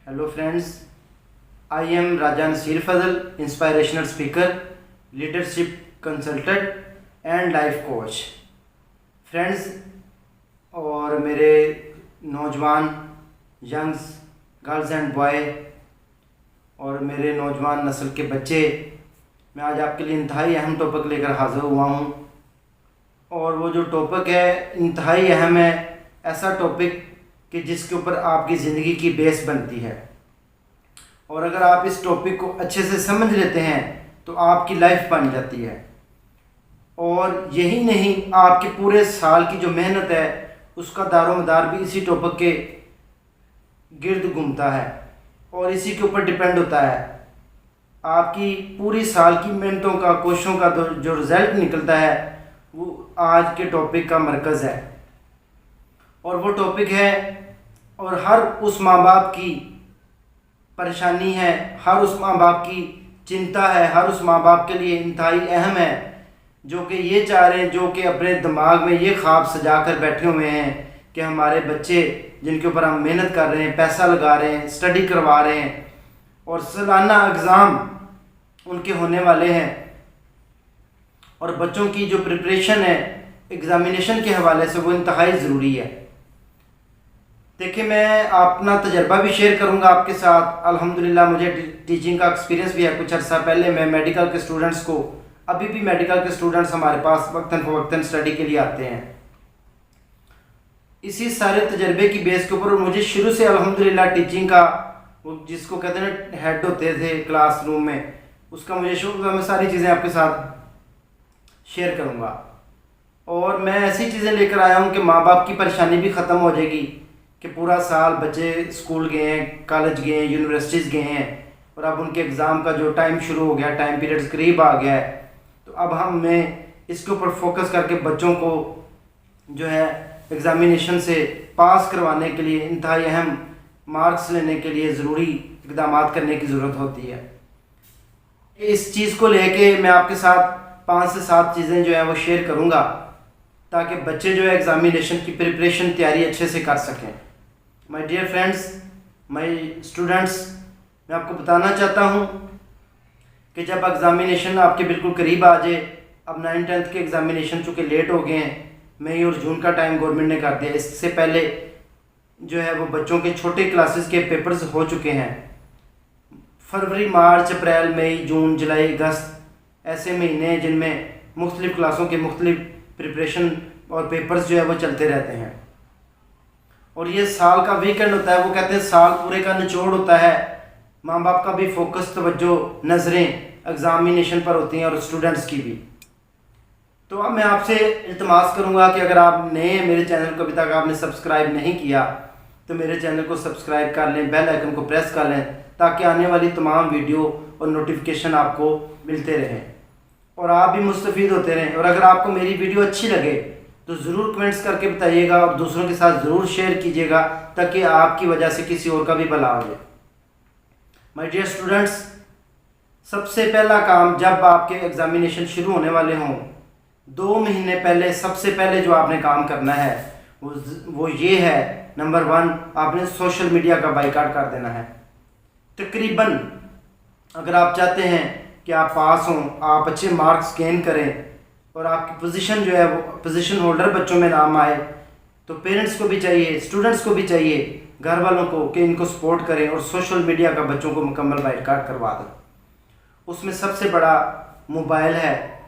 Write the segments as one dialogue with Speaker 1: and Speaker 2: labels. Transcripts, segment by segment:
Speaker 1: Hello friends, I am Raja Nasir Fazal, inspirational speaker, leadership consultant and life coach. Friends और मेरे नौजवान Young's girls and boy और मेरे नौजवान नस्ल के बच्चे, मैं आज आपके लिए इंतहाई अहम टॉपिक लेकर हाज़िर हुआ हूँ। और वो जो टॉपिक है इंतहाई अहम है, ऐसा टॉपिक कि जिसके ऊपर आपकी ज़िंदगी की बेस बनती है। और अगर आप इस टॉपिक को अच्छे से समझ लेते हैं तो आपकी लाइफ बन जाती है। और यही नहीं, आपके पूरे साल की जो मेहनत है उसका दारोमदार भी इसी टॉपिक के गिर्द घूमता है और इसी के ऊपर डिपेंड होता है। आपकी पूरी साल की मेहनतों का, कोशिशों का जो रिज़ल्ट निकलता है वो आज के टॉपिक का मरकज़ है। और वो टॉपिक है, और हर उस माँ बाप की परेशानी है, हर उस माँ बाप की चिंता है, हर उस माँ बाप के लिए इंतहाई अहम है जो कि ये चाह रहे हैं, जो कि अपने दिमाग में ये ख्वाब सजा कर बैठे हुए हैं कि हमारे बच्चे जिनके ऊपर हम मेहनत कर रहे हैं, पैसा लगा रहे हैं, स्टडी करवा रहे हैं और सालाना एग्ज़ाम उनके होने वाले हैं, और बच्चों की जो प्रिपरेशन है एग्ज़ामिनेशन के हवाले से वो इंतहाई ज़रूरी है। देखिए, मैं अपना तजर्बा भी शेयर करूंगा आपके साथ। अल्हम्दुलिल्लाह मुझे टीचिंग का एक्सपीरियंस भी है। कुछ अर्सा पहले मैं मेडिकल के स्टूडेंट्स को, अभी भी मेडिकल के स्टूडेंट्स हमारे पास वक्तन फ़वक्तन स्टडी के लिए आते हैं। इसी सारे तजर्बे की बेस के ऊपर मुझे शुरू से अल्हम्दुलिल्लाह टीचिंग का, वो जिसको कहते हैं ना हेड होते थे क्लासरूम में, उसका मुझे शौक था। मैं सारी चीज़ें आपके साथ शेयर करूँगा और मैं ऐसी चीज़ें लेकर आया हूँ कि माँ बाप की परेशानी भी ख़त्म हो जाएगी कि पूरा साल बच्चे स्कूल गए हैं, कॉलेज गए हैं, यूनिवर्सिटीज़ गए हैं और अब उनके एग्ज़ाम का जो टाइम शुरू हो गया, टाइम पीरियड्स करीब आ गया है, तो अब हमें इसके ऊपर फोकस करके बच्चों को जो है एग्ज़ामिनेशन से पास करवाने के लिए, इंतहाई अहम मार्क्स लेने के लिए ज़रूरी इक़दाम करने की ज़रूरत होती है। इस चीज़ को लेके मैं आपके साथ 5 से 7 चीज़ें जो है वो शेयर करूँगा ताकि बच्चे जो है एग्ज़ामिनेशन की प्रिपरेशन तैयारी अच्छे से कर सकें। My dear friends, my students, मैं आपको बताना चाहता हूँ कि जब एग्ज़ामिनेशन आपके बिल्कुल करीब आ जाए, अब 9th-10th के एग्ज़ामिनेशन चूँकि लेट हो गए हैं, मई और जून का टाइम गवर्नमेंट ने कर दिया, इससे पहले जो है वो बच्चों के छोटे क्लासेस के पेपर्स हो चुके हैं। फरवरी, मार्च, अप्रैल, मई, जून, जुलाई, अगस्त ऐसे महीने हैं जिनमें मुख्तलिफ़ क्लासों के मुख्तलिफ प्रिपरेशन और पेपर्स जो है वो चलते रहते हैं। और ये साल का वीकेंड होता है, वो कहते हैं साल पूरे का निचोड़ होता है। माँ बाप का भी फोकस, तवज्जो, नज़रें एग्ज़ामिनेशन पर होती हैं और स्टूडेंट्स की भी। तो अब मैं आपसे इल्तिमास करूँगा कि अगर आप नए हैं मेरे चैनल को अभी तक आपने सब्सक्राइब नहीं किया तो मेरे चैनल को सब्सक्राइब कर लें, बेल आइकन को प्रेस कर लें ताकि आने वाली तमाम वीडियो और नोटिफिकेशन आपको मिलते रहें और आप भी मुस्तफ़ीद होते रहें। और अगर आपको मेरी वीडियो अच्छी लगे तो ज़रूर कमेंट्स करके बताइएगा और दूसरों के साथ ज़रूर शेयर कीजिएगा ताकि आपकी वजह से किसी और का भी भला हो जाए। माय डियर स्टूडेंट्स, सबसे पहला काम जब आपके एग्ज़ामिनेशन शुरू होने वाले हों, 2 महीने पहले सबसे पहले जो आपने काम करना है वो ये है, नंबर 1, आपने सोशल मीडिया का बाइकाट कर देना है। तकरीबन अगर आप चाहते हैं कि आप पास हों, आप अच्छे मार्क्स गेन करें और आपकी पोजीशन जो है वो पोजीशन होल्डर बच्चों में नाम आए, तो पेरेंट्स को भी चाहिए, स्टूडेंट्स को भी चाहिए, घर वालों को, कि इनको सपोर्ट करें और सोशल मीडिया का बच्चों को मुकम्मल बाइकाट करवा दें। उसमें सबसे बड़ा मोबाइल है,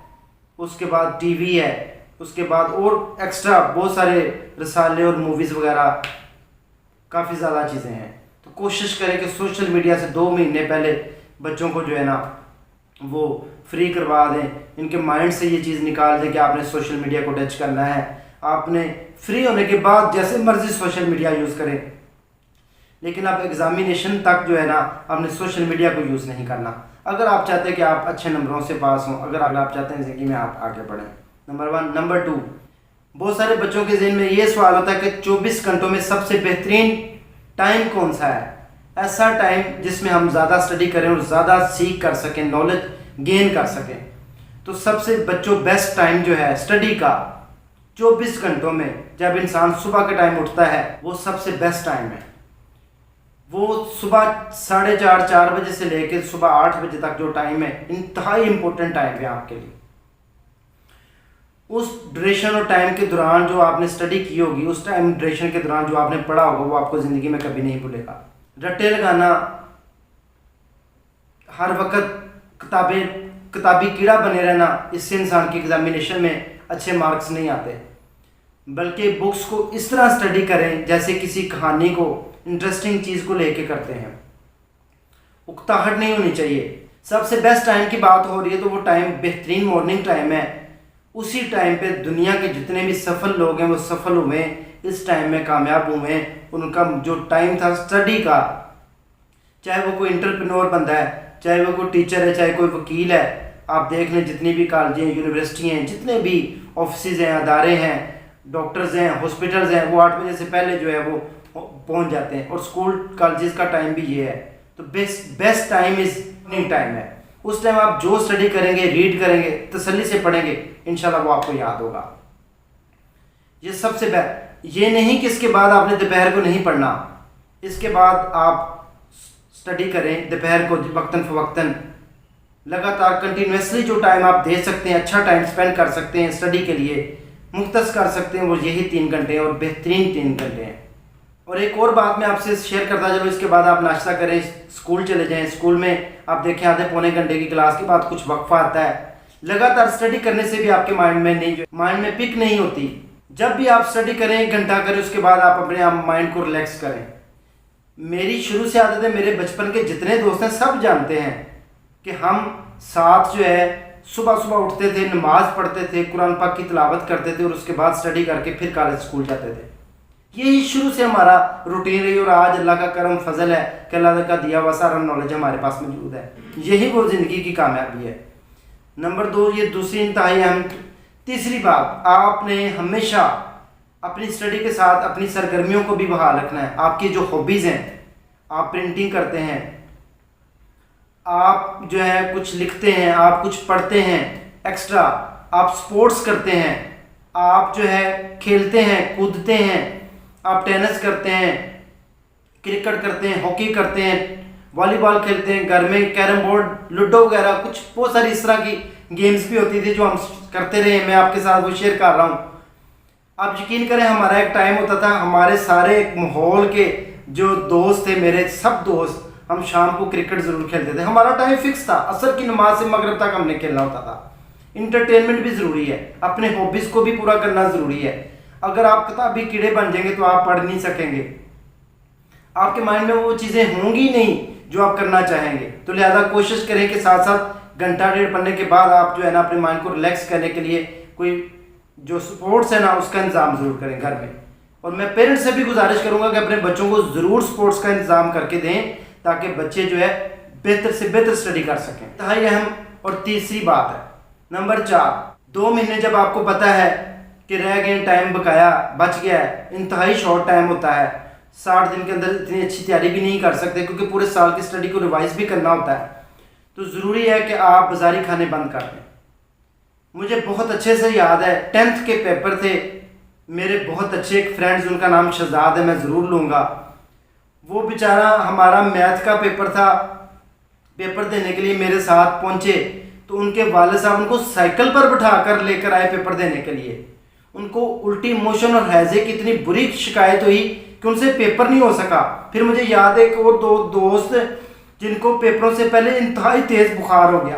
Speaker 1: उसके बाद टीवी है, उसके बाद और एक्स्ट्रा बहुत सारे रसाले और मूवीज़ वगैरह काफ़ी ज़्यादा चीज़ें हैं। तो कोशिश करें कि सोशल मीडिया से 2 महीने पहले बच्चों को जो है ना वो फ्री करवा दें, इनके माइंड से ये चीज़ निकाल दें कि आपने सोशल मीडिया को टच करना है। आपने फ्री होने के बाद जैसे मर्ज़ी सोशल मीडिया यूज़ करें, लेकिन आप एग्ज़ामिनेशन तक जो है ना आपने सोशल मीडिया को यूज़ नहीं करना। अगर आप चाहते हैं कि आप अच्छे नंबरों से पास हों, अगर आप चाहते हैं ज़िंदगी में आप आगे बढ़ें, नंबर 1। नंबर 2, बहुत सारे बच्चों के ज़हन में ये सवाल होता है कि 24 घंटों में सबसे बेहतरीन टाइम कौन सा है, ऐसा टाइम जिसमें हम ज़्यादा स्टडी करें और ज़्यादा सीख कर सकें, नॉलेज गेन कर सकें। तो सबसे बच्चों बेस्ट टाइम जो है स्टडी का 24 घंटों में, जब इंसान सुबह के टाइम उठता है वो सबसे बेस्ट टाइम है। वो सुबह 4:30-4 बजे से लेकर सुबह 8 बजे तक जो टाइम है, इंतहाई इम्पोर्टेंट टाइम है आपके लिए। उस ड्यूरेशन और टाइम के दौरान जो आपने स्टडी की होगी, उस टाइम ड्यूरेशन के दौरान जो आपने पढ़ा होगा, वो आपको ज़िंदगी में कभी नहीं भूलेगा। रट्टे लगाना, हर वक्त किताबी कीड़ा बने रहना, इससे इंसान की एग्जामिनेशन में अच्छे मार्क्स नहीं आते। बल्कि बुक्स को इस तरह स्टडी करें जैसे किसी कहानी को, इंटरेस्टिंग चीज़ को लेके करते हैं। उकताहट नहीं होनी चाहिए। सबसे बेस्ट टाइम की बात हो रही है तो वो टाइम बेहतरीन मॉर्निंग टाइम है। उसी टाइम पे दुनिया के जितने भी सफल लोग हैं वो सफल हुए, इस टाइम में कामयाब हुए। उनका जो टाइम था स्टडी का, चाहे वो कोई एंटरप्रेन्योर बंदा है, चाहे वो कोई टीचर है, चाहे कोई वकील है, आप देख लें जितनी भी कॉलेजें, यूनिवर्सिटी हैं, जितने भी ऑफिस हैं, अदारे हैं, डॉक्टर्स हैं, हॉस्पिटल्स हैं, वो 8 बजे से पहले जो है वो पहुंच जाते हैं। और स्कूल कॉलेजेस का टाइम भी ये है। तो best time is morning time है। उस टाइम आप जो स्टडी करेंगे, रीड करेंगे, तसल्ली से पढ़ेंगे, इंशाल्लाह वो आपको याद होगा। ये सबसे बेस्ट। ये नहीं कि इसके बाद आपने दोपहर को नहीं पढ़ना, इसके बाद आप स्टडी करें दोपहर को वक्तन फवक्तन, लगातार कंटिन्यूसली जो टाइम आप दे सकते हैं, अच्छा टाइम स्पेंड कर सकते हैं स्टडी के लिए, मुख्तस कर सकते हैं, वो यही 3 घंटे और बेहतरीन 3 घंटे हैं। और एक और बात मैं आपसे शेयर करता चलूँ, इसके बाद आप नाश्ता करें, स्कूल चले जाएं। स्कूल में आप देखें आधे पौने घंटे की क्लास के बाद कुछ वक्फा आता है। लगातार स्टडी करने से भी आपके माइंड में पिक नहीं होती। जब भी आप स्टडी करें 1 घंटा करें, उसके बाद आप अपने आप माइंड को रिलैक्स करें। मेरी शुरू से आदत है, मेरे बचपन के जितने दोस्त हैं सब जानते हैं कि हम साथ जो है सुबह सुबह उठते थे, नमाज पढ़ते थे, कुरान पाक की तिलावत करते थे और उसके बाद स्टडी करके फिर कॉलेज स्कूल जाते थे। यही शुरू से हमारा रूटीन रही और आज अल्लाह का करम फजल है कि अल्लाह का दिया हुआ सारा नॉलेज हमारे पास मौजूद है। यही वो ज़िंदगी की कामयाबी है। नंबर 2, ये दूसरी इंतहाई अहम। तीसरी बात, आपने हमेशा अपनी स्टडी के साथ अपनी सरगर्मियों को भी बहाल रखना है। आपकी जो हॉबीज़ हैं, आप प्रिंटिंग करते हैं, आप जो है कुछ लिखते हैं, आप कुछ पढ़ते हैं एक्स्ट्रा, आप स्पोर्ट्स करते हैं, आप जो है खेलते हैं, कूदते हैं, आप टेनिस करते हैं, क्रिकेट करते हैं, हॉकी करते हैं, वॉलीबॉल खेलते हैं, घर में कैरम बोर्ड, लूडो वगैरह, कुछ बहुत सारी इस तरह की गेम्स भी होती थी जो हम करते रहे। मैं आपके साथ वो शेयर कर रहा हूँ। आप यकीन करें, हमारा एक टाइम होता था, हमारे सारे एक माहौल के जो दोस्त थे, मेरे सब दोस्त, हम शाम को क्रिकेट ज़रूर खेलते थे। हमारा टाइम फिक्स था, असर की नमाज से मगरिब तक हमने खेलना होता था। इंटरटेनमेंट भी ज़रूरी है, अपने हॉबीज़ को भी पूरा करना ज़रूरी है। अगर आप किताबी कीड़े बन जाएंगे तो आप पढ़ नहीं सकेंगे, आपके माइंड में वो चीज़ें होंगी नहीं जो आप करना चाहेंगे। तो लिहाजा कोशिश करें कि साथ साथ घंटा 1.5 पढ़ने के बाद आप जो है ना अपने माइंड को रिलैक्स करने के लिए कोई जो स्पोर्ट्स है ना उसका इंतज़ाम ज़रूर करें घर में। और मैं पेरेंट्स से भी गुजारिश करूँगा कि अपने बच्चों को ज़रूर स्पोर्ट्स का इंतज़ाम करके दें ताकि बच्चे जो है बेहतर से बेहतर स्टडी कर सकें। इंतहाई अहम और तीसरी बात है, नंबर 4, 2 महीने जब आपको पता है कि रह गए, टाइम बकाया बच गया है, इंतहाई शॉर्ट टाइम होता है, 60 दिन के अंदर इतनी अच्छी तैयारी भी नहीं कर सकते क्योंकि पूरे साल की स्टडी को रिवाइज भी करना होता है। तो ज़रूरी है कि आप बाजारी खाने बंद कर दें। मुझे बहुत अच्छे से याद है, 10th के पेपर थे, मेरे बहुत अच्छे एक फ्रेंड्स, उनका नाम शहजाद है, मैं ज़रूर लूँगा। वो बेचारा, हमारा मैथ का पेपर था, पेपर देने के लिए मेरे साथ पहुँचे तो उनके वाले साहब उनको साइकिल पर बिठा कर लेकर आए पेपर देने के लिए। उनको उल्टी मोशन और हैजे की इतनी बुरी शिकायत हुई कि उनसे पेपर नहीं हो सका। फिर मुझे याद है कि वो 2 दोस्त जिनको पेपरों से पहले इंतहाई तेज़ बुखार हो गया।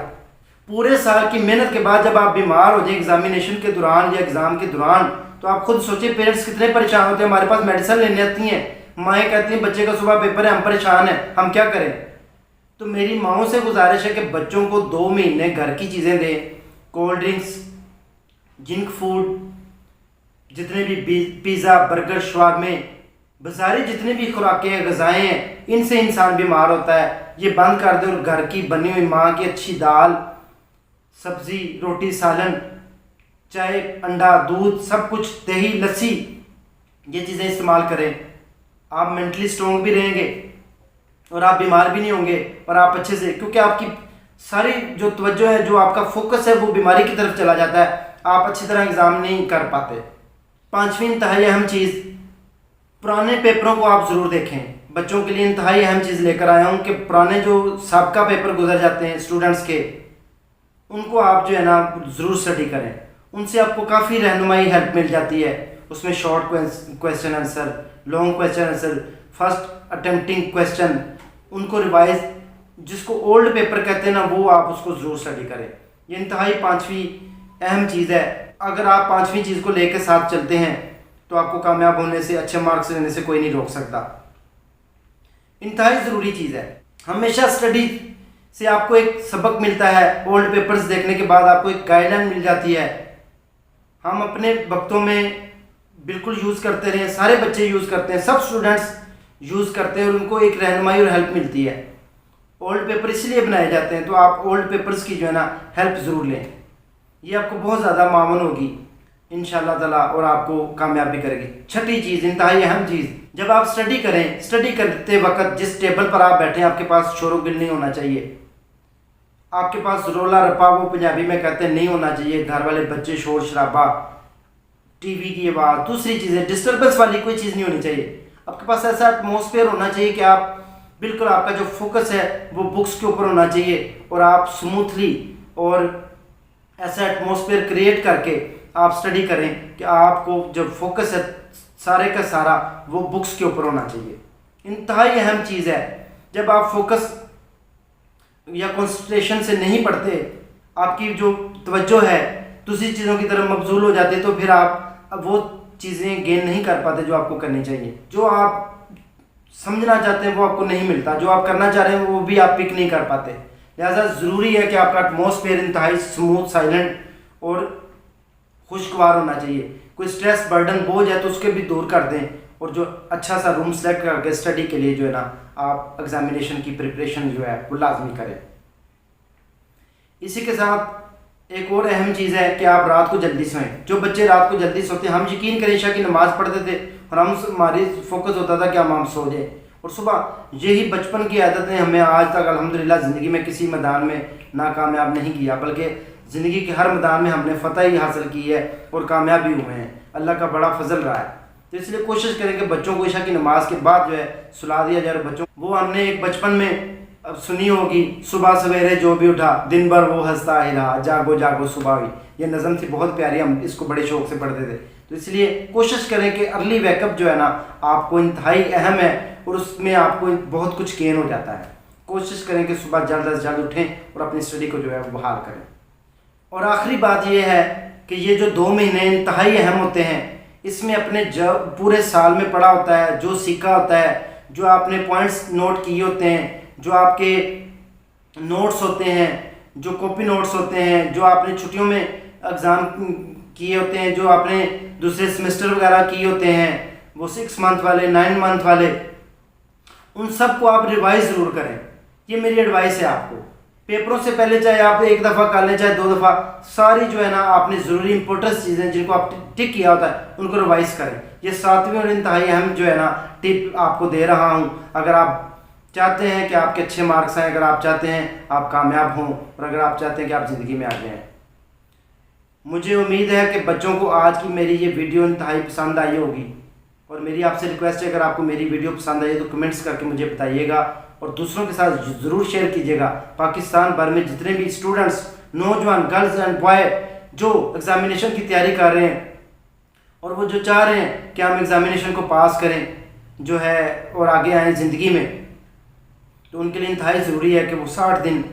Speaker 1: पूरे साल की मेहनत के बाद जब आप बीमार हो जाए एग्जामिनेशन के दौरान या एग्ज़ाम के दौरान, तो आप खुद सोचिए पेरेंट्स कितने परेशान होते हैं। हमारे पास मेडिसिन लेने आती हैं, माएँ कहती हैं बच्चे का सुबह पेपर है, हम परेशान हैं, हम क्या करें। तो मेरी माओं से गुजारिश है कि बच्चों को 2 महीने घर की चीज़ें दें, कोल्ड ड्रिंक्स, जंक फूड, जितने भी पिज़्ज़ा, बर्गर, शवारमे, बाजारी जितनी भी खुराकें हैं, ग़िज़ाएँ हैं, इनसे इंसान बीमार होता है। ये बंद कर दे और घर की बनी हुई माँ की अच्छी दाल, सब्ज़ी, रोटी, सालन, चाय, अंडा, दूध, सब कुछ, दही, लस्सी, ये चीज़ें इस्तेमाल करें। आप मेंटली स्ट्रॉन्ग भी रहेंगे और आप बीमार भी नहीं होंगे और आप अच्छे से, क्योंकि आपकी सारी जो तवज्जो है, जो आपका फोकस है, वो बीमारी की तरफ चला जाता है, आप अच्छी तरह एग्ज़ाम नहीं कर पाते। 5वीं इंतहाई अहम चीज़, पुराने पेपरों को आप ज़रूर देखें, बच्चों के लिए इंतहाई अहम चीज़ लेकर आया हूँ कि पुराने जो साबका पेपर गुजर जाते हैं स्टूडेंट्स के, उनको आप जो है ना ज़रूर स्टडी करें। उनसे आपको काफ़ी रहनुमाई हेल्प मिल जाती है। उसमें short question answer, long question answer, first attempting question, उनको रिवाइज, जिसको ओल्ड पेपर कहते हैं ना, वो आप उसको ज़रूर स्टडी करें। ये इंतहाई पाँचवीं अहम चीज़ है। अगर आप पाँचवीं चीज़ को लेकर साथ चलते हैं तो आपको कामयाब होने से, अच्छे मार्क्स लेने से कोई नहीं रोक सकता। इंतहाई ज़रूरी चीज़ है। हमेशा स्टडी से आपको एक सबक मिलता है। ओल्ड पेपर्स देखने के बाद आपको एक गाइडलाइन मिल जाती है। हम अपने वक्तों में बिल्कुल यूज़ करते रहे, सारे बच्चे यूज़ करते हैं, सब स्टूडेंट्स यूज़ करते हैं और उनको एक रहनुमाई और हेल्प मिलती है। ओल्ड पेपर इसलिए बनाए जाते हैं, तो आप ओल्ड पेपर्स की जो है ना हेल्प ज़रूर लें। ये आपको बहुत ज़्यादा मावन होगी इंशाअल्लाह ताला और आपको कामयाब भी करेगी। छठी चीज़, इंतहाई अहम चीज़, जब आप स्टडी करें, स्टडी करते वक्त जिस टेबल पर आप बैठे हैं आपके पास शोर गुल नहीं होना चाहिए। आपके पास रोला रप्पा, वो पंजाबी में कहते हैं, नहीं होना चाहिए। घर वाले बच्चे, शोर शराबा, टीवी की आवाज़, दूसरी चीज़ें, डिस्टर्बेंस वाली कोई चीज़ नहीं होनी चाहिए। आपके पास ऐसा एटमॉस्फेयर होना चाहिए कि आप बिल्कुल, आपका जो फोकस है वो बुक्स के ऊपर होना चाहिए और आप स्मूथली और ऐसा एटमॉस्फेयर क्रिएट करके आप स्टडी करें कि आपको जो फोकस है सारे का सारा वो बुक्स के ऊपर होना चाहिए। इंतहाई अहम चीज़ है। जब आप फोकस या कंसंट्रेशन से नहीं पढ़ते, आपकी जो तवज्जो है दूसरी चीज़ों की तरफ मबजूल हो जाती है, तो फिर आप वो चीज़ें गेन नहीं कर पाते जो आपको करनी चाहिए। जो आप समझना चाहते हैं वो आपको नहीं मिलता, जो आप करना चाह रहे हैं वो भी आप पिक नहीं कर पाते। लिहाजा ज़रूरी है कि आपका एटमॉस्फेयर इंतहाई स्मूथ, साइलेंट और खुशगवार होना चाहिए। कोई स्ट्रेस, बर्डन, बोझ है तो उसके भी दूर कर दें और जो अच्छा सा रूम सेलेक्ट करके स्टडी के लिए जो है ना आप एग्जामिनेशन की प्रिपरेशन जो है वो लाजमी करें। इसी के साथ एक और अहम चीज़ है कि आप रात को जल्दी सोएं। जो बच्चे रात को जल्दी सोते हैं, हम यकीन करें ईशा की नमाज़ पढ़ते थे और हमारी फोकस होता था कि हम सो जाए, और सुबह यही बचपन की आदतें हमें आज तक अल्हम्दुलिल्लाह ज़िंदगी में किसी मैदान में नाकामयाब नहीं किया, बल्कि ज़िंदगी के हर मैदान में हमने फ़तह ही हासिल की है और कामयाब भी हुए हैं। अल्लाह का बड़ा फजल रहा है। तो इसलिए कोशिश करें कि बच्चों को ईशा की नमाज के बाद जो है सुला दिया जाए। बच्चों वो हमने एक बचपन में अब सुनी होगी, सुबह सवेरे जो भी उठा दिन भर वो हंसता ही रहा, जागो जागो सुबह भी। ये नज़म थी, बहुत प्यारी, हम इसको बड़े शौक से पढ़ते थे। तो इसलिए कोशिश करें कि अर्ली वेकअप जो है ना आपको इंतहाई अहम है और उसमें आपको बहुत कुछ गेन हो जाता है। कोशिश करें कि सुबह जल्द अज जल्द उठें और अपनी स्टडी को जो है वो बहाल करें। और आखिरी बात यह है कि ये जो 2 महीने इंतहाई अहम होते हैं, इसमें अपने जब पूरे साल में पढ़ा होता है, जो सीखा होता है, जो आपने पॉइंट्स नोट किए होते हैं, जो आपके नोट्स होते हैं, जो कॉपी नोट्स होते हैं, जो आपने छुट्टियों में एग्ज़ाम किए होते हैं, जो आपने दूसरे सेमेस्टर वगैरह किए होते हैं, वो 6 मंथ वाले, 9 मंथ वाले, उन सब को आप रिवाइज ज़रूर करें। ये मेरी एडवाइस है आपको। पेपरों से पहले चाहे आप 1 दफ़ा कर लें, चाहे 2 दफ़ा, सारी जो है ना आपने ज़रूरी इंपॉर्टेंट चीज़ें जिनको आप टिक किया होता है उनको रिवाइज करें। ये 7वीं और इंतहाई अहम जो है ना टिप आपको दे रहा हूँ। अगर आप चाहते हैं कि आपके अच्छे मार्क्स आएँ, अगर आप चाहते हैं आप कामयाब हों और अगर आप चाहते हैं कि आप ज़िंदगी में आगे आएँ, मुझे उम्मीद है कि बच्चों को आज की मेरी ये वीडियो इंतहाई पसंद आई होगी। और मेरी आपसे रिक्वेस्ट है, अगर आपको मेरी वीडियो पसंद आई तो कमेंट्स करके मुझे बताइएगा और दूसरों के साथ ज़रूर शेयर कीजिएगा। पाकिस्तान भर में जितने भी स्टूडेंट्स, नौजवान, गर्ल्स एंड बॉय जो एग्ज़ामिनेशन की तैयारी कर रहे हैं और वो जो चाह रहे हैं कि हम एग्ज़ामिनेशन को पास करें जो है और आगे आएँ ज़िंदगी में, तो उनके लिए इंतहाई ज़रूरी है कि वो 60 दिन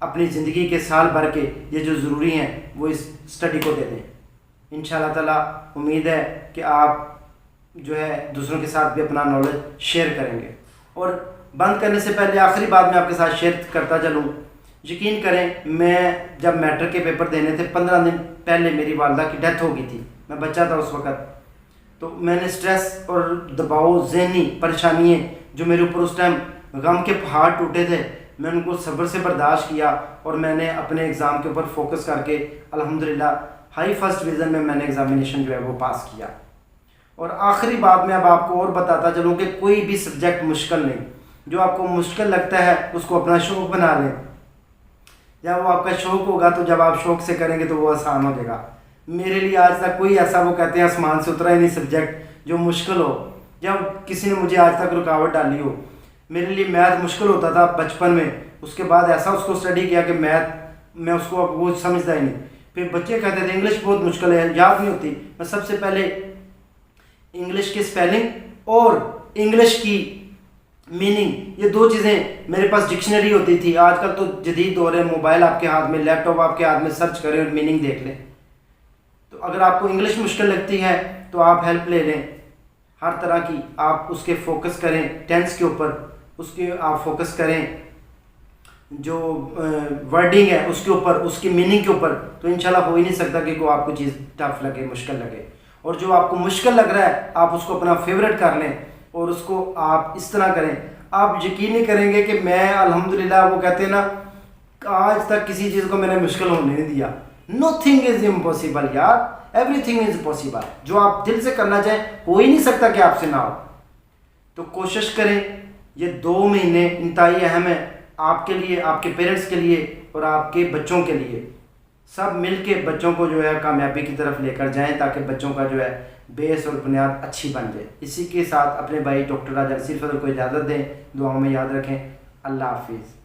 Speaker 1: अपनी ज़िंदगी के साल भर के ये जो ज़रूरी हैं वो इस स्टडी को दे दें। इंशाअल्लाह ताला उम्मीद है कि आप जो है दूसरों के साथ भी अपना नॉलेज शेयर करेंगे। और बंद करने से पहले आखिरी बात मैं आपके साथ शेयर करता चलूँ। यकीन करें, मैं जब मैट्रिक के पेपर देने थे 15 दिन पहले मेरी वालदा की डेथ हो गई थी। मैं बच्चा था उस वक़्त, तो मैंने स्ट्रेस और दबाव, ज़हनी परेशानियाँ जो मेरे ऊपर उस टाइम गम के पहाड़ टूटे थे, मैं उनको सब्र से बर्दाश्त किया और मैंने अपने एग्ज़ाम के ऊपर फोकस करके अल्हम्दुलिल्लाह हाई फर्स्ट डिवीज़न में मैंने एग्ज़ामिनेशन जो है वो पास किया। और आखिरी बात मैं अब आपको और बताता चलूँ कि कोई भी सब्जेक्ट मुश्किल नहीं, जो आपको मुश्किल लगता है उसको अपना शौक़ बना लें। जब वो आपका शौक़ होगा तो जब आप शौक़ से करेंगे तो वो आसान हो जाएगा। मेरे लिए आज तक कोई ऐसा, वो कहते हैं आसमान से उतरा ही नहीं सब्जेक्ट जो मुश्किल हो। जब किसी ने मुझे आज तक रुकावट डाली हो, मेरे लिए मैथ मुश्किल होता था बचपन में, उसके बाद ऐसा उसको स्टडी किया कि मैथ मैं उसको अब वो समझता ही नहीं। फिर बच्चे कहते थे इंग्लिश बहुत मुश्किल है, याद नहीं होती। मैं सबसे पहले इंग्लिश की स्पेलिंग और इंग्लिश की मीनिंग, ये दो चीज़ें मेरे पास डिक्शनरी होती थी। आजकल तो जदीद दौर है, मोबाइल आपके हाथ में, लैपटॉप आपके हाथ में, सर्च करें और मीनिंग देख लें। तो अगर आपको इंग्लिश मुश्किल लगती है तो आप हेल्प ले लें हर तरह की, आप उसके फोकस करें टेंस के ऊपर, उसके आप फोकस करें जो वर्डिंग है उसके ऊपर, उसकी मीनिंग के ऊपर, तो इंशाल्लाह हो ही नहीं सकता कि को आपको चीज़ टफ लगे, मुश्किल लगे। और जो आपको मुश्किल लग रहा है आप उसको अपना फेवरेट कर लें और उसको आप इस तरह करें, आप यकीन नहीं करेंगे कि मैं अल्हम्दुलिल्लाह, वो कहते हैं ना, आज तक किसी चीज़ को मैंने मुश्किल होने नहीं दिया। नथिंग इज़ इम्पॉसिबल यार, एवरीथिंग इज़ पॉसिबल। जो आप दिल से करना चाहें हो ही नहीं सकता कि आपसे ना हो। तो कोशिश करें, ये 2 महीने इंतहाई अहम है आपके लिए, आपके पेरेंट्स के लिए और आपके बच्चों के लिए। सब मिल के बच्चों को जो है कामयाबी की तरफ लेकर जाएं ताकि बच्चों का जो है बेस और बुनियाद अच्छी बन जाए। इसी के साथ अपने भाई डॉक्टर राजा सिर्फ को इजाज़त दें, दुआओं में याद रखें। अल्लाह हाफिज़।